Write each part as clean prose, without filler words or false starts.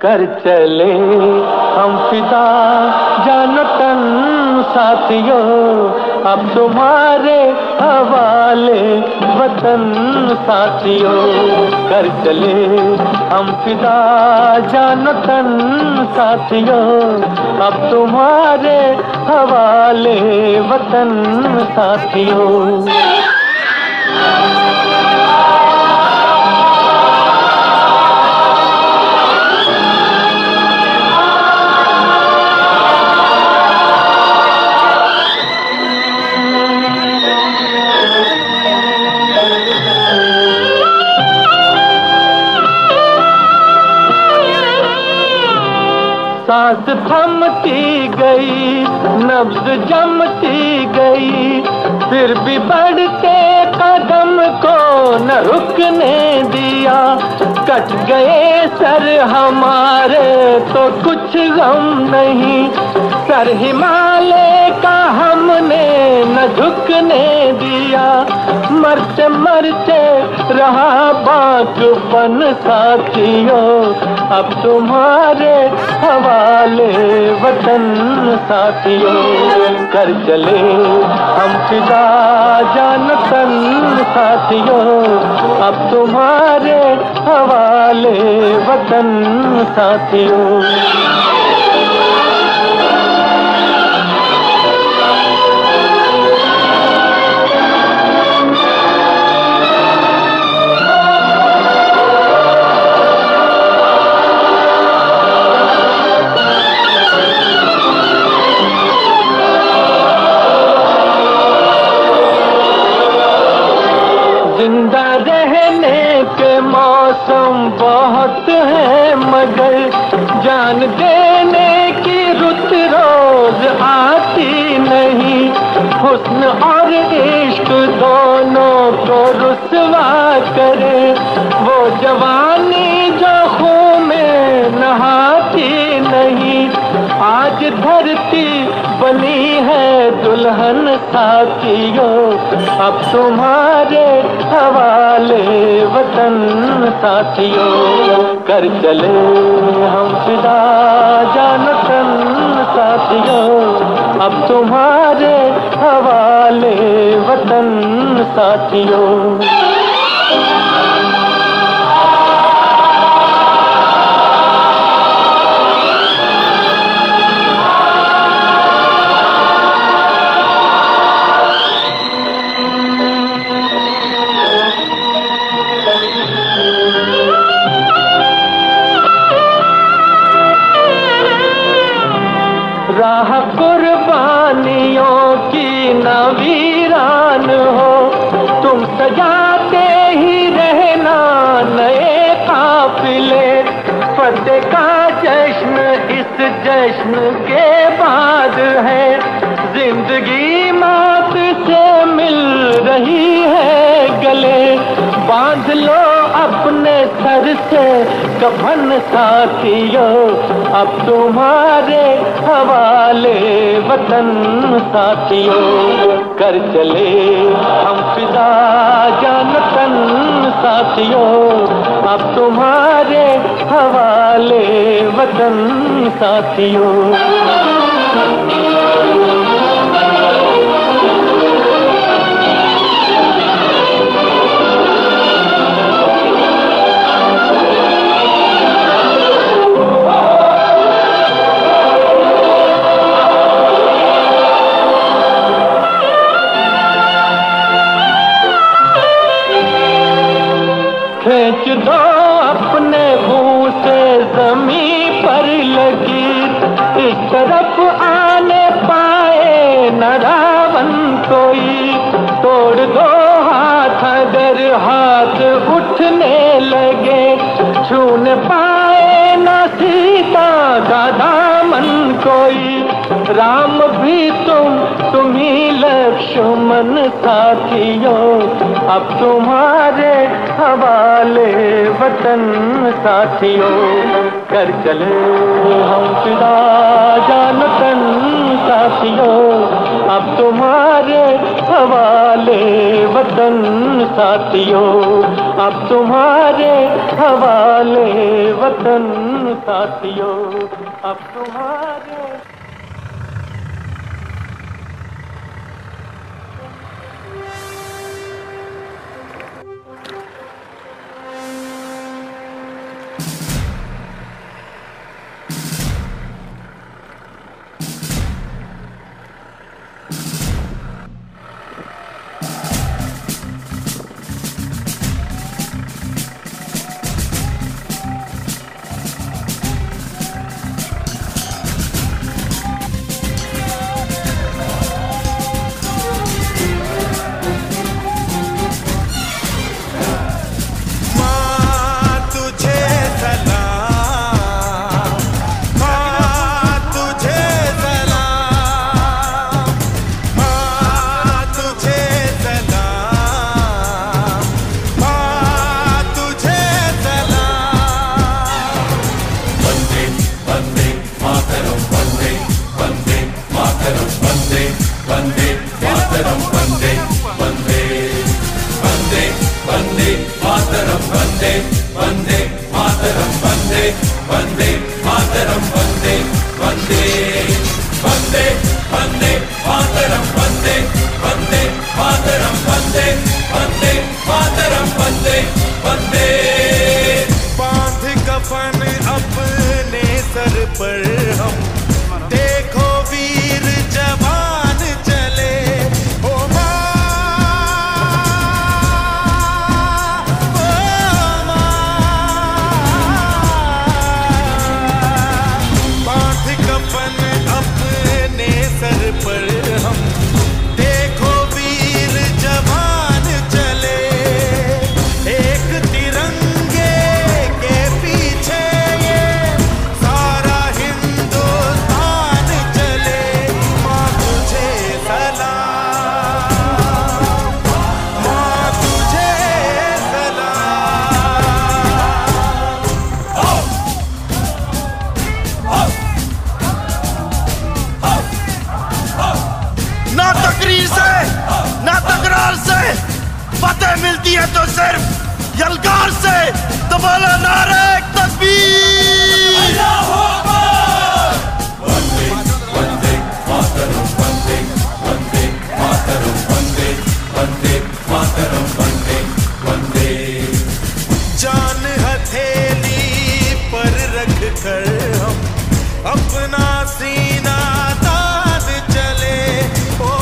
कर चले हम फिदा जानो तन साथियों, अब तुम्हारे हवाले वतन साथियों। कर चले हम फिदा जानो तन साथियों, अब तुम्हारे हवाले वतन साथियों। सांस थमती गई, नब्ज जमती गई, फिर भी बढ़ते कदम को न रुकने दिया। कट गए सर हमारे तो कुछ गम नहीं, सर हिमालय का हमने न झुकने दिया। मरते मरते रहा बाक़पन साथियों, अब तुम्हारे हवाले वतन साथियों। कर चले हम फिदा जानो तन साथियों, अब तुम्हारे हवाले वतन साथियों। जिंदा रहने के मौसम बहुत है, मगर जान देने की रुत रोज आती नहीं। हुस्न और इश्क दोनों को रुसवा करे वो जवानी जो खून में नहाती नहीं। आज धरती बनी है दुल्हन साथियों, अब तुम्हारे हवाले वतन साथियों। कर चले हम फिदा जानो तन साथियों, अब तुम्हारे हवाले वतन साथियों। राह कुर्बानियों की न वीरान हो, तुम सजाते ही रहना नए काफिले। फतेह का जश्न इस जश्न के बाद है, जिंदगी मौत से मिल रही है गले। बांध लो अपने सर से कफन साथियों, अब तुम्हारे हवाले वतन साथियों। कर चले हम फिदा जानो तन साथियों, अब तुम्हारे हवाले वतन साथियों। खींच दो अपने मुंह से जमीन पर लगी, इस तरफ आने पाए न रावण कोई। तोड़ दो हाथ अगर हाथ उठने लगे, छूने पाए न सीता का दामन कोई। राम भी तुम ही लक्ष्मण साथियों, अब तुम्हारे हवाले वतन साथियों। कर चले हम फिदा जानो तन साथियों, अब तुम्हारे हवाले वतन साथियों, अब तुम्हारे हवाले वतन साथियों, अब तुम्हारे। मिलती है तो सिर्फ यलगार से। तो बोलो नारे तकबीर। वंदे वंदे मातरम, वंदे वंदे मातरम, वंदे वंदे मातरम, वंदे वंदे। जान हथेली पर रख कर हम अपना सीना तान चले। ओ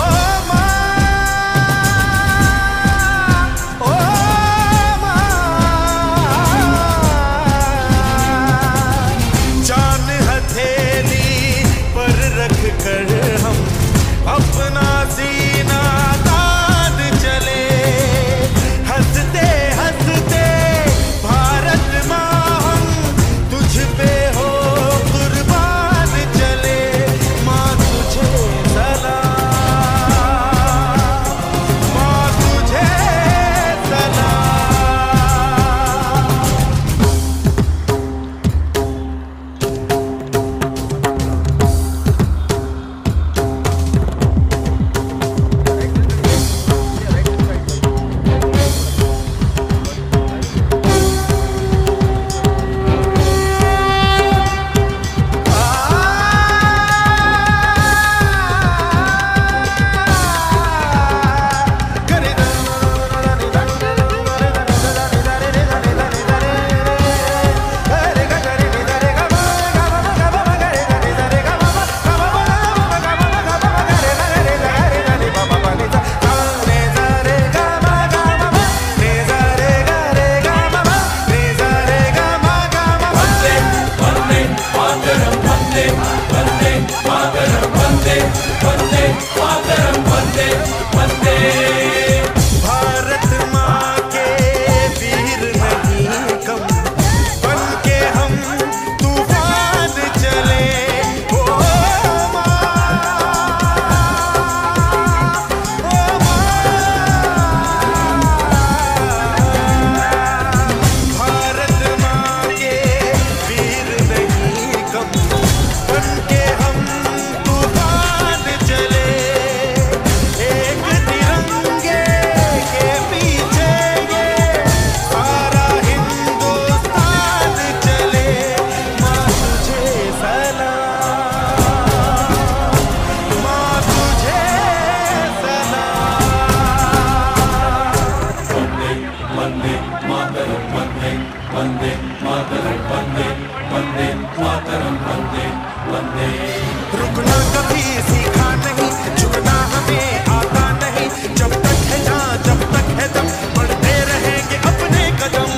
वंदे मातरम वंदे वंदे मातरम वंदे वंदे। रुकना कभी सीखा नहीं, झुकना हमें आता नहीं, जब तक है जहाँ जब तक है दम बढ़ते रहेंगे अपने कदम।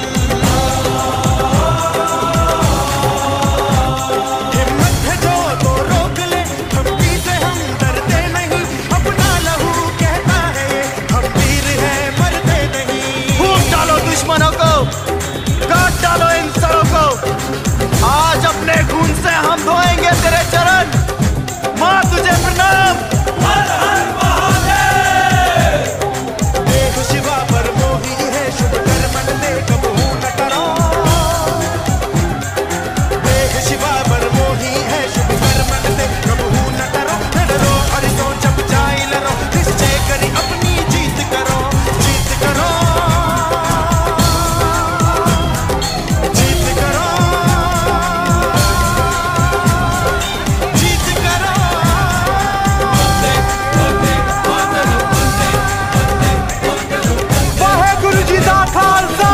हिम्मत है जो तो रोक ले, धमकी से हम डरते नहीं, अपना लहू कहता है ये हम वीर हैं मरते नहीं। फूंक डालो दुश्मनों को, काट डालो इन सरों को, आज अपने खून से हम धोएंगे तेरे चरण। माँ तुझे प्रणाम। हर हर महादेव। देख शिवा पर मोही है, शुभ कर मन में कबहू न डरो। देख शिवा पर मोही है, शुभ कर मन में कबहू न डरो। न डरो और सोच जाए लड़ो, निश्चय करी अपनी जीत करो, जीत करो, जीत करो, जीत करो। वाहेगुरु जी दा खालसा।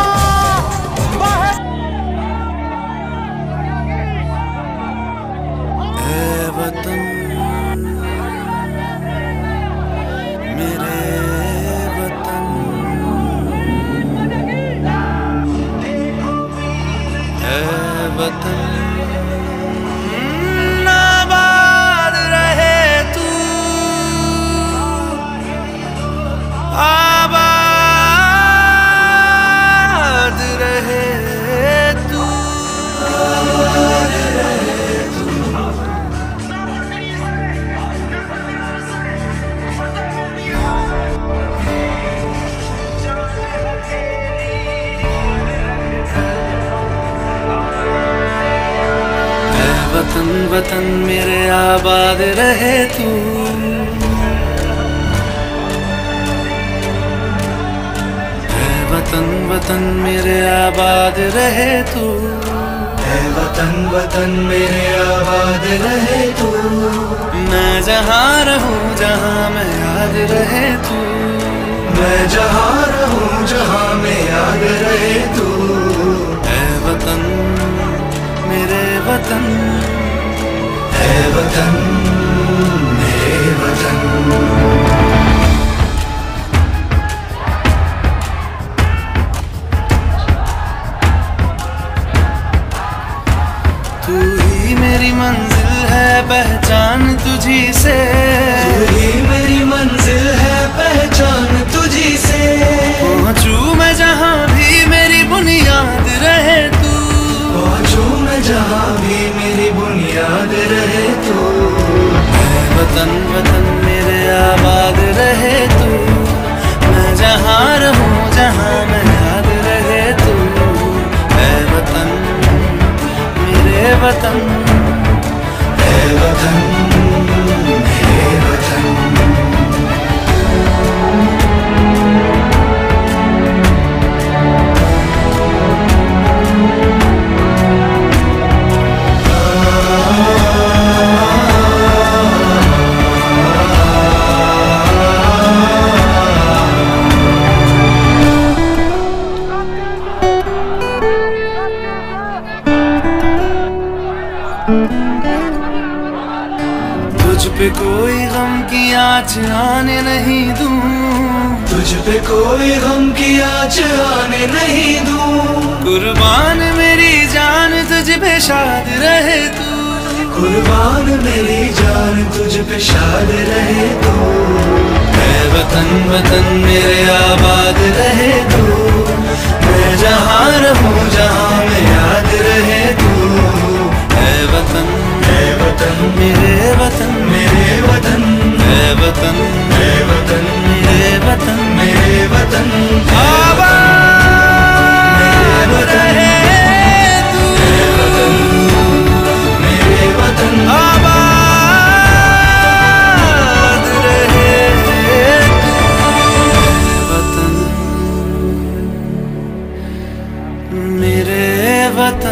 ऐ वतन मेरे वतन, ऐ वतन आबाद रहे तू, आबाद रहे तू। वतन वतन मेरे आबाद रहे तू, ऐ वतन वतन मेरे आबाद रहे तू, ऐ वतन वतन मेरे आबाद रहे तू। मैं जहाँ रहूँ जहाँ मैं याद रहे तू, मैं जहाँ रहूँ जहाँ मैं याद रहे तू। ऐ वतन मेरे वतन, ऐ वतन मेरे वतन। तू ही मेरी मंजिल है पहचान तुझी से, तू ही मेरी मंजिल है पहचान तुझी से। पहुँचूं मैं जहाँ भी मेरी बुनियाद रहे तू, पहुँचूं मैं जहाँ भी मेरी बुनियाद रहे तू। ऐ वतन वतन मेरे आबाद रहे तू, मैं जहाँ रहूँ जहाँ मैं याद रहे तू। ऐ वतन मेरे वतन, ऐ वतन मेरे वतन। तुझ पे कोई गम की आँच आने नहीं दूं, तुझ पे कोई गम की आँच आने नहीं दूं। कुर्बान मेरी जान तुझ पे शाद रहे तू, कुर्बान मेरी जान तुझ पे शाद रहे तू। ऐ वतन वतन मेरे आबाद रहे तू, मैं जहाँ रहूँ जहाँ मैं याद रहे तू। ऐ वतन, ऐ वतन मेरे वतन, मेरे वतन, ऐ वतन, ऐ वतन मेरे वतन, मेरे वतन। आबाद रहे तू, ऐ वतन मेरे वतन, आबाद रहे तू। वतन मेरे वतन।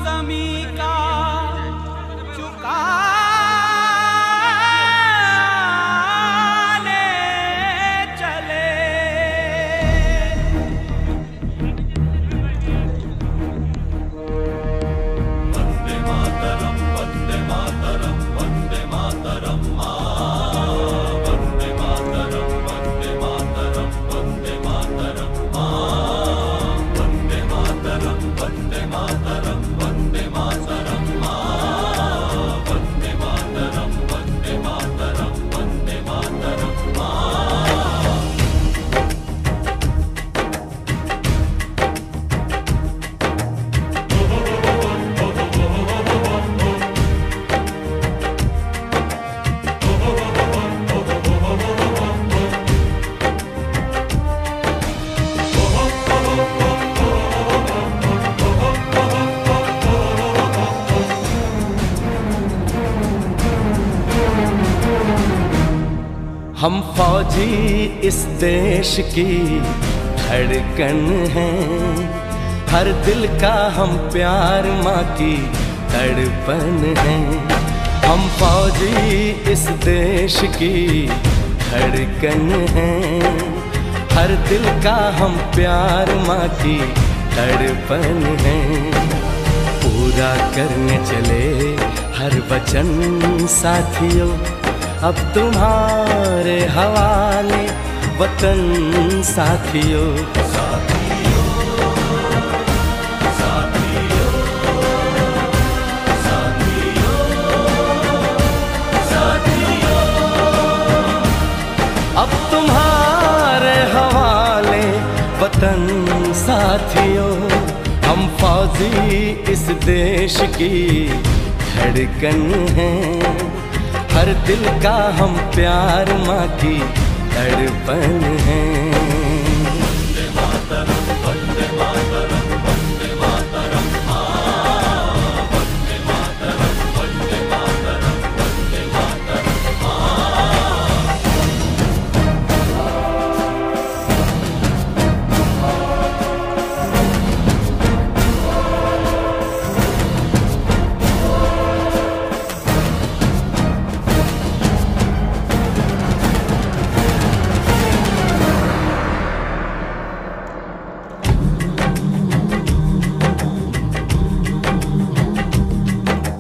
ज़मीं का चुकाने चले। वंदे मातरम, वंदे मातरम, वंदे मातरम माँ, वंदे मातरम, वंदे मातरम, वंदे मातरम माँ, वंदे मातरम, वंदे मातरम, वंदे मातरम माँ, वंदे मातरम, वंदे मातरम, वंदे मातरम माँ। हम फौजी इस देश की धड़कन हैं, हर दिल का हम प्यार माँ की तड़पन हैं। हम फौजी इस देश की धड़कन हैं, हर दिल का हम प्यार माँ की तड़पन हैं। पूरा करने चले हर वचन साथियों, अब तुम्हारे हवाले वतन साथियों। साथियों, साथियों, साथियों, साथियों, अब तुम्हारे हवाले वतन साथियों। हम फौजी इस देश की धड़कन हैं, हर दिल का हम प्यार माँ की तड़पन है। वंदे मातरम, वंदे मातरम, वंदे मातरम माँ, वंदे मातरम, वंदे मातरम, वंदे मातरम माँ।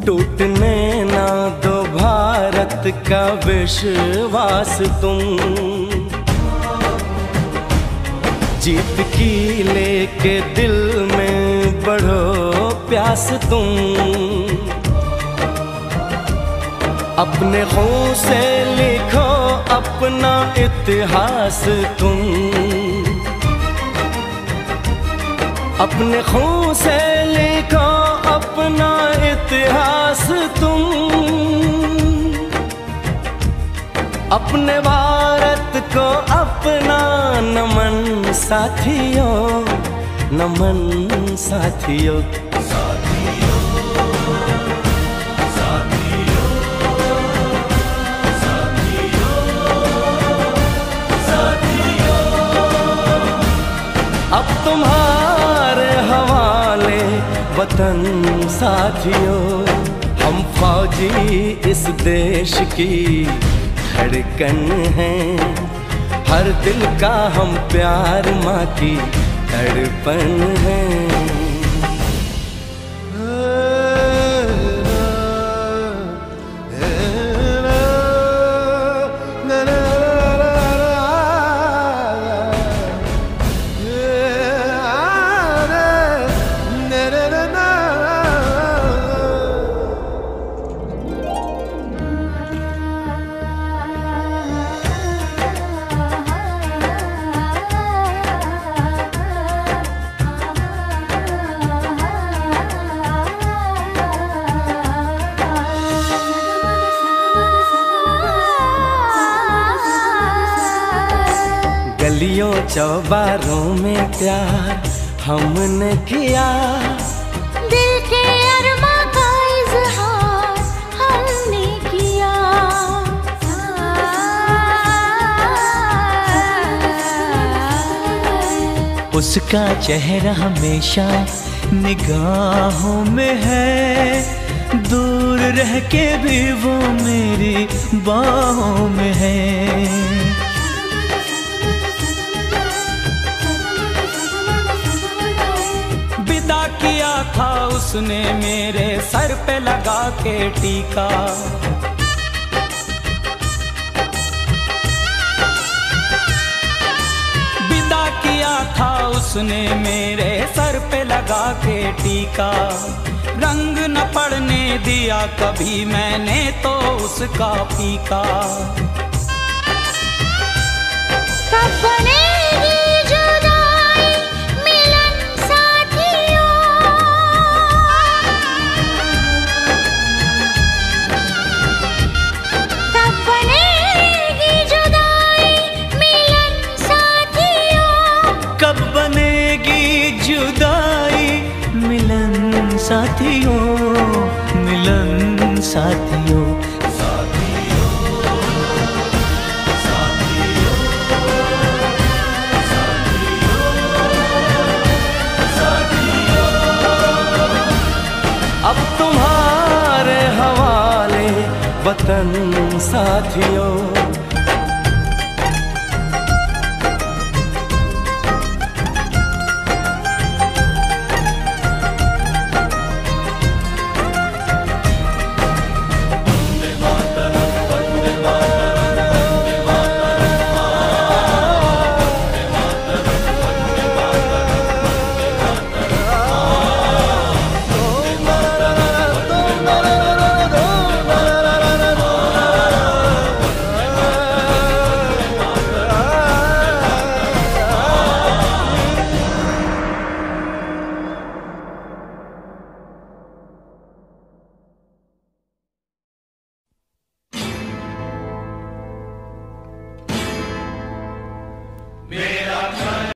टूटने ना दो भारत का विश्वास तुम, जीत की लेके दिल में बढ़ो प्यास तुम। अपने खून से लिखो अपना इतिहास तुम, अपने खून से लिखो अपना इतिहास तुम। अपने भारत को अपना नमन साथियों, नमन साथियों। साथियों, साथियों, साथियों, साथियों, अब तुम्हारे हवाले वतन साथियों। हम फौजी इस देश की धड़कन हैं, हर दिल का हम प्यार माँ की तड़पन है। गलियों चौबारों में प्यार हमने किया, दिल के अरमा का इज़हार हमने किया। उसका चेहरा हमेशा निगाहों में है, दूर रह के भी वो मेरी बाहों में है। विदा किया था उसने मेरे सर पे लगा के टीका, विदा किया था उसने मेरे सर पे लगा के टीका। रंग न पड़ने दिया कभी मैंने तो उसका फीका। कब बनेगी जुदाई मिलन साथियों, कब बनेगी जुदाई मिलन साथियों, कब बनेगी जुदाई मिलन साथियों, मिलन साथियों। अब तुम्हारे हवाले वतन साथियों।